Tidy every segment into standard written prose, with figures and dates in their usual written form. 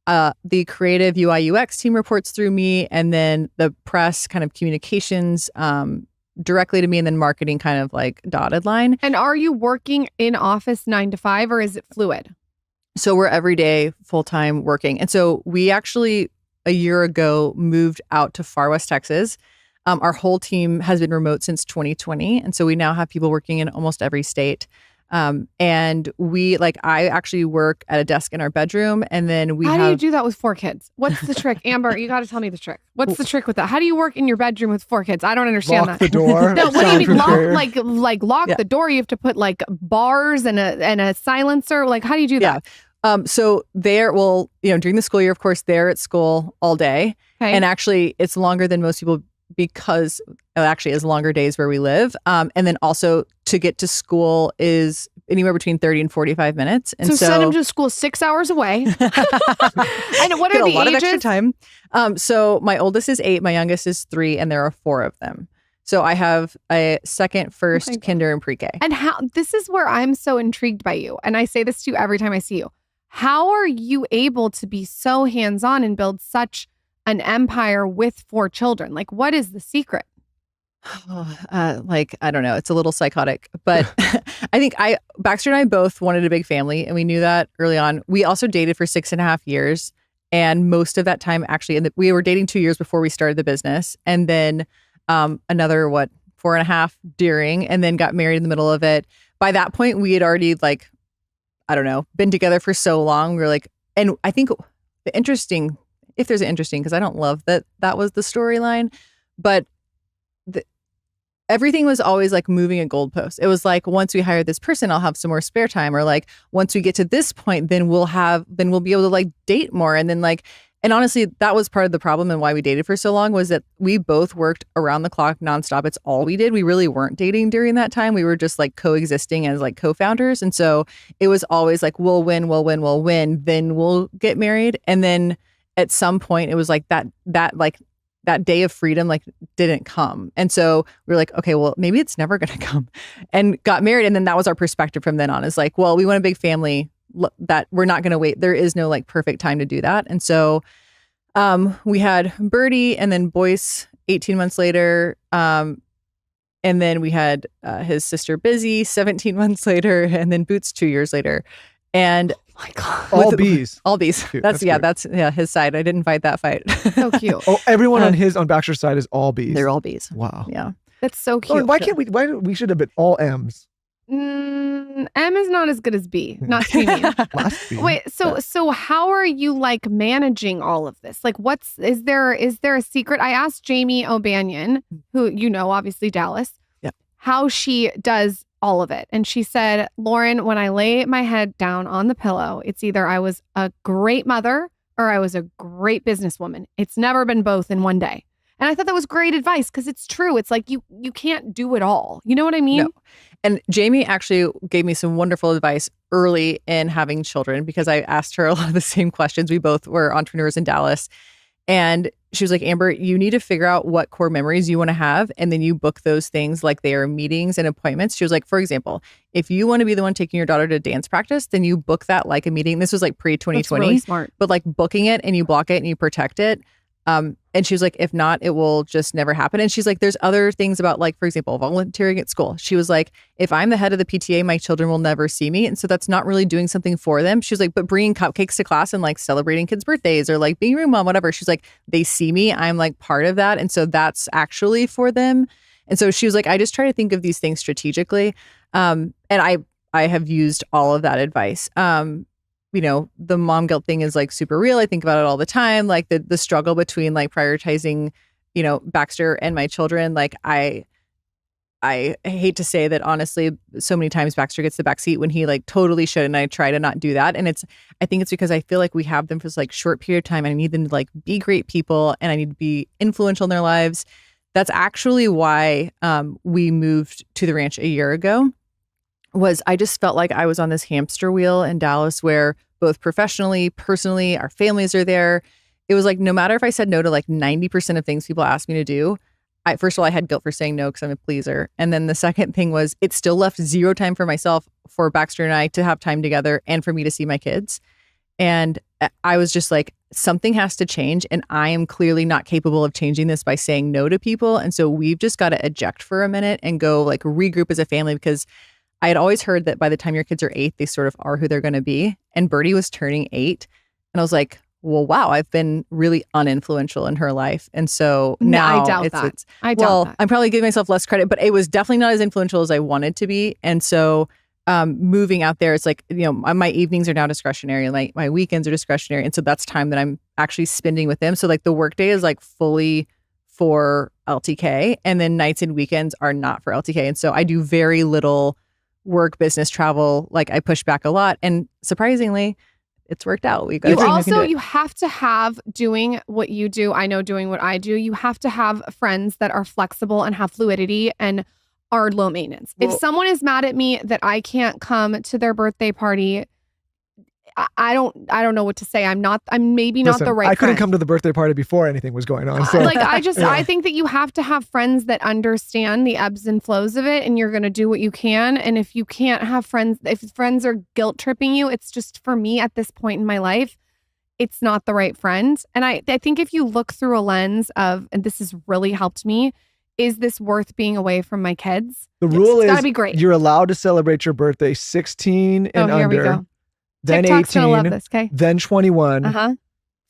The creative UI UX team reports through me, and then the press kind of communications directly to me, and then marketing kind of like dotted line. And are you working in office 9 to 5 or is it fluid? So we're every day full-time working. And so we actually a year ago moved out to far West Texas. Our whole team has been remote since 2020. And so we now have people working in almost every state. And I actually work at a desk in our bedroom, and then How do you do that with 4 kids? What's the trick? Amber, you got to tell me the trick. What's the trick with that? How do you work in your bedroom with 4 kids? I don't understand Lock that. the door. No, what do you mean? Lock Yeah. the door? You have to put like bars and a silencer. Like, how do you do that? So during the school year, of course, they're at school all day. Okay. And actually it's longer than most people because it actually is longer days where we live. And then also to get to school is anywhere between 30 and 45 minutes. And so send them to school 6 hours away. And what are the a lot ages? of extra time. So my oldest is 8, my youngest is 3, and there are 4 of them. So I have a second, first, kinder, and pre-K. And this is where I'm so intrigued by you. And I say this to you every time I see you. How are you able to be so hands-on and build such an empire with 4 children? Like, what is the secret? I don't know. It's a little psychotic, but I think Baxter and I both wanted a big family, and we knew that early on. We also dated for 6.5 years, and most of that time actually, we were dating 2 years before we started the business, and then another 4.5 during, and then got married in the middle of it. By that point, we had already been together for so long. We were like, and I think the interesting, if there's an interesting, because I don't love that was the storyline, but everything was always like moving a goalpost. It was like, once we hire this person, I'll have some more spare time. Or like, once we get to this point, then we'll be able to like date more. And then and honestly, that was part of the problem and why we dated for so long, was that we both worked around the clock nonstop. It's all we did. We really weren't dating during that time. We were just like coexisting as like co-founders. And so it was always like, we'll win, then we'll get married. And then at some point it was like that day of freedom didn't come. And so we were like, okay, well, maybe it's never going to come, and got married. And then that was our perspective from then on, is like, well, we want a big family, that we're not going to wait. There is no like perfect time to do that. And so we had Birdie and then Boyce 18 months later. And then we had his sister Busy 17 months later, and then Boots 2 years later. And my God. All bees. All bees. Cute. That's his side. I didn't fight that fight. So cute. Oh, everyone on Baxter's side is all bees. They're all bees. Wow. Yeah. That's so cute. Lauren, why we should have been all M's? M is not as good as B. Not to be mean. Last B. Wait, so how are you like managing all of this? Like, is there a secret? I asked Jamie O'Banion, who obviously Dallas, how she does all of it. And she said, Lauren, when I lay my head down on the pillow, it's either I was a great mother or I was a great businesswoman. It's never been both in one day. And I thought that was great advice, because it's true. It's like you can't do it all. You know what I mean? No. And Jamie actually gave me some wonderful advice early in having children, because I asked her a lot of the same questions. We both were entrepreneurs in Dallas. And she was like, Amber, you need to figure out what core memories you want to have. And then you book those things like they are meetings and appointments. She was like, for example, if you want to be the one taking your daughter to dance practice, then you book that like a meeting. This was like pre-2020. That's really smart. But like booking it, and you block it and you protect it. And she was like, if not, it will just never happen. And she's like, there's other things about, like, for example, volunteering at school. She was like, if I'm the head of the PTA, my children will never see me. And so that's not really doing something for them. She was like, but bringing cupcakes to class and like celebrating kids' birthdays or like being room mom, whatever. She's like, they see me. I'm like part of that. And so that's actually for them. And so she was like, I just try to think of these things strategically. And I have used all of that advice. The mom guilt thing is like super real. I think about it all the time. Like the struggle between like prioritizing, Baxter and my children. Like I hate to say that, honestly, so many times Baxter gets the backseat when he like totally should. And I try to not do that. And I think it's because I feel like we have them for this like short period of time, and I need them to like be great people, and I need to be influential in their lives. That's actually why we moved to the ranch a year ago. Was I just felt like I was on this hamster wheel in Dallas, where both professionally, personally, our families are there. It was like, no matter if I said no to like 90% of things people asked me to do, first of all, I had guilt for saying no because I'm a pleaser. And then the second thing was, it still left zero time for myself, for Baxter and I to have time together, and for me to see my kids. And I was just like, something has to change. And I am clearly not capable of changing this by saying no to people. And so we've just got to eject for a minute and go like regroup as a family, because I had always heard that by the time your kids are 8, they sort of are who they're going to be. And Birdie was turning 8. And I was like, well, wow, I've been really uninfluential in her life. And so now I doubt that. I doubt that. I'm probably giving myself less credit, but it was definitely not as influential as I wanted to be. And so moving out there, it's like, my evenings are now discretionary. My weekends are discretionary. And so that's time that I'm actually spending with them. So like the workday is like fully for LTK, and then nights and weekends are not for LTK. And so I do very little work, business, travel. Like I push back a lot. And surprisingly, it's worked out. You have to have, doing what you do, I know doing what I do, you have to have friends that are flexible and have fluidity and are low maintenance. Well, if someone is mad at me that I can't come to their birthday party, I don't know what to say. I'm maybe not the right I couldn't friend. come to the birthday party before anything was going on. So. I think that you have to have friends that understand the ebbs and flows of it, and you're going to do what you can. And if you can't have friends, if friends are guilt tripping you, it's just, for me at this point in my life, it's not the right friend. And I think if you look through a lens of, and this has really helped me, is this worth being away from my kids? The rule is gotta be great. You're allowed to celebrate your birthday 16 and here under. We go. Then TikTok's 18, gonna love this, okay? Then 21,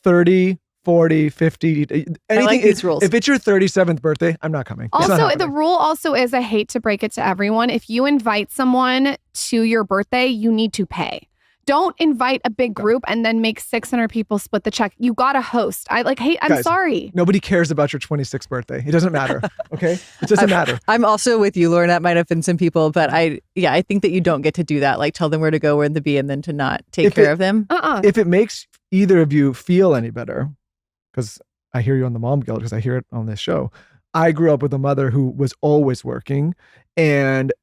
30, 40, 50, anything. I like these rules. If it's your 37th birthday, I'm not coming. Also, the rule also is, I hate to break it to everyone, if you invite someone to your birthday, you need to pay. Don't invite a big group and then make 600 people split the check. You got to host. I'm Guys, sorry. Nobody cares about your 26th birthday. It doesn't matter. Okay? It doesn't matter. I'm also with you, Lauren. That might offend some people, but I think that you don't get to do that. Like tell them where to go, where to be, and then to not take care of them. If it makes either of you feel any better, because I hear you on the mom guilt, because I hear it on this show. I grew up with a mother who was always working, and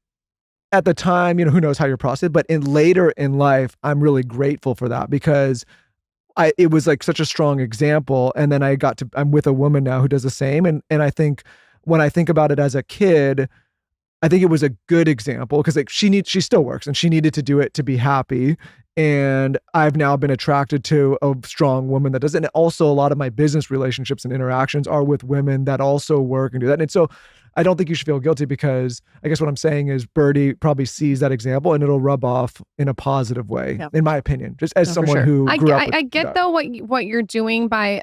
at the time, who knows how you're processed, but later in life, I'm really grateful for that, because it was like such a strong example. And then I'm with a woman now who does the same. And I think when I think about it as a kid, I think it was a good example, because like she still works and she needed to do it to be happy. And I've now been attracted to a strong woman that does it. And also a lot of my business relationships and interactions are with women that also work and do that. And so I don't think you should feel guilty, because I guess what I'm saying is Birdie probably sees that example and it'll rub off in a positive way, in my opinion, just as someone who grew up with I get though what you're doing by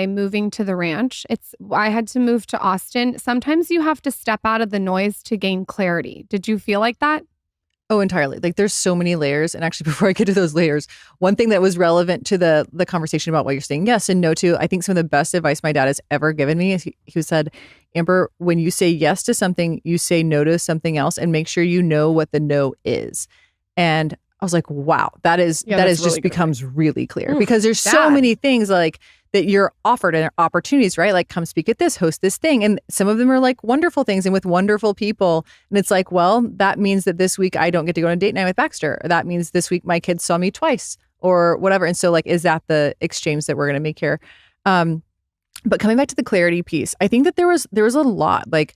moving to the ranch. I had to move to Austin. Sometimes you have to step out of the noise to gain clarity. Did you feel like that? Oh, entirely. Like there's so many layers. And actually, before I get to those layers, one thing that was relevant to the conversation about what you're saying yes and no to, I think some of the best advice my dad has ever given me is he said, Amber, when you say yes to something, you say no to something else, and make sure you know what the no is. And I was like, wow, that really becomes really clear, because there's so many things like that you're offered and opportunities, right? Like come speak at this, host this thing. And some of them are like wonderful things and with wonderful people. And it's like, well, that means that this week I don't get to go on a date night with Baxter. Or that means this week my kids saw me twice or whatever. And so like, is that the exchange that we're going to make here? But coming back to the clarity piece, I think that there was a lot, like,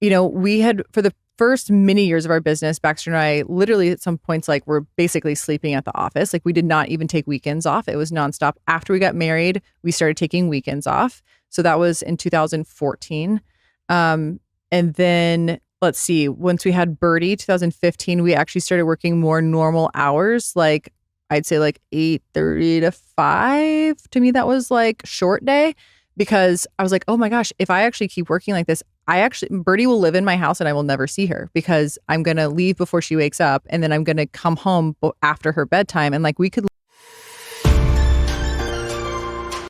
we had, for the first many years of our business, Baxter and I literally at some points, like we're basically sleeping at the office. Like we did not even take weekends off. It was nonstop. After we got married, we started taking weekends off. So that was in 2014. And then let's see, once we had Birdie, 2015, we actually started working more normal hours. Like I'd say like 8:30 to 5. To me, that was like short day, because I was like, oh my gosh, if I actually keep working like this, Birdie will live in my house and I will never see her, because I'm going to leave before she wakes up. And then I'm going to come home after her bedtime. And like we could